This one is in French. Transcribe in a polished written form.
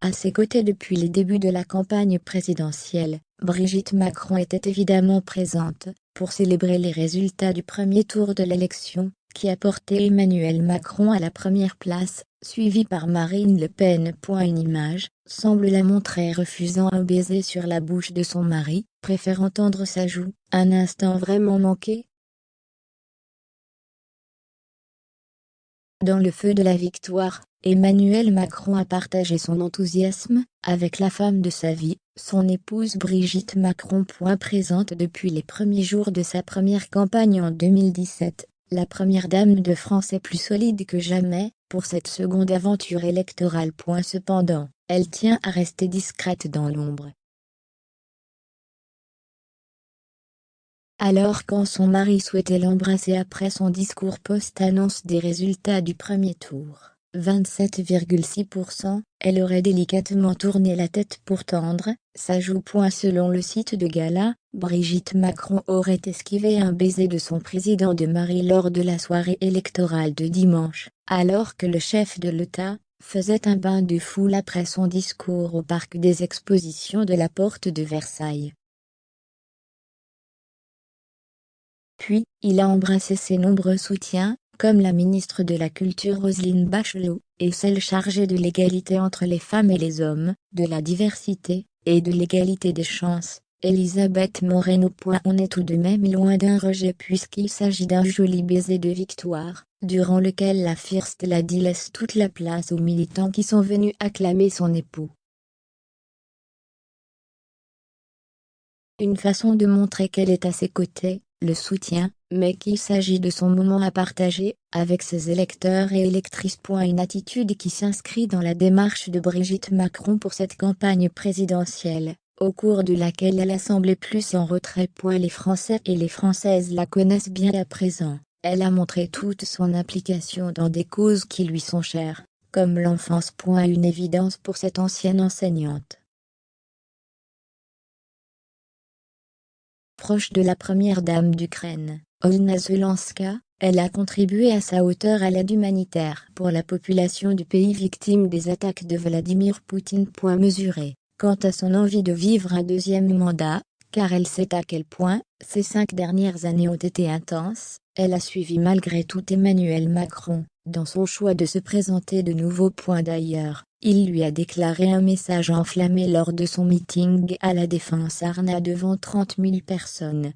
À ses côtés depuis les débuts de la campagne présidentielle, Brigitte Macron était évidemment présente pour célébrer les résultats du premier tour de l'élection, qui a porté Emmanuel Macron à la première place, suivi par Marine Le Pen. Une image semble la montrer refusant un baiser sur la bouche de son mari, préférant tendre sa joue, un instant vraiment manqué. Dans le feu de la victoire, Emmanuel Macron a partagé son enthousiasme avec la femme de sa vie, son épouse Brigitte Macron. Présente depuis les premiers jours de sa première campagne en 2017, la première dame de France est plus solide que jamais pour cette seconde aventure électorale. Cependant, elle tient à rester discrète dans l'ombre. Alors quand son mari souhaitait l'embrasser après son discours post-annonce des résultats du premier tour, 27,6%, elle aurait délicatement tourné la tête pour tendre sa joue. Selon le site de Gala, Brigitte Macron aurait esquivé un baiser de son président de mari lors de la soirée électorale de dimanche, alors que le chef de l'État faisait un bain de foule après son discours au parc des expositions de la Porte de Versailles. Puis, il a embrassé ses nombreux soutiens, comme la ministre de la Culture Roselyne Bachelot, et celle chargée de l'égalité entre les femmes et les hommes, de la diversité, et de l'égalité des chances, Elisabeth Moreno. On est tout de même loin d'un rejet puisqu'il s'agit d'un joli baiser de victoire, durant lequel la First Lady laisse toute la place aux militants qui sont venus acclamer son époux. Une façon de montrer qu'elle est à ses côtés, le soutien, mais qu'il s'agit de son moment à partager, avec ses électeurs et électrices. Une attitude qui s'inscrit dans la démarche de Brigitte Macron pour cette campagne présidentielle, au cours de laquelle elle a semblé plus en retrait. Les Français et les Françaises la connaissent bien à présent, elle a montré toute son implication dans des causes qui lui sont chères, comme l'enfance. Une évidence pour cette ancienne enseignante. Proche de la première dame d'Ukraine, Olna Zelenska, elle a contribué à sa hauteur à l'aide humanitaire pour la population du pays victime des attaques de Vladimir Poutine. Mesurée quant à son envie de vivre un deuxième mandat, car elle sait à quel point ces 5 dernières années ont été intenses, elle a suivi malgré tout Emmanuel Macron dans son choix de se présenter de nouveau. D'ailleurs, il lui a déclaré un message enflammé lors de son meeting à la Défense Arena devant 30 000 personnes.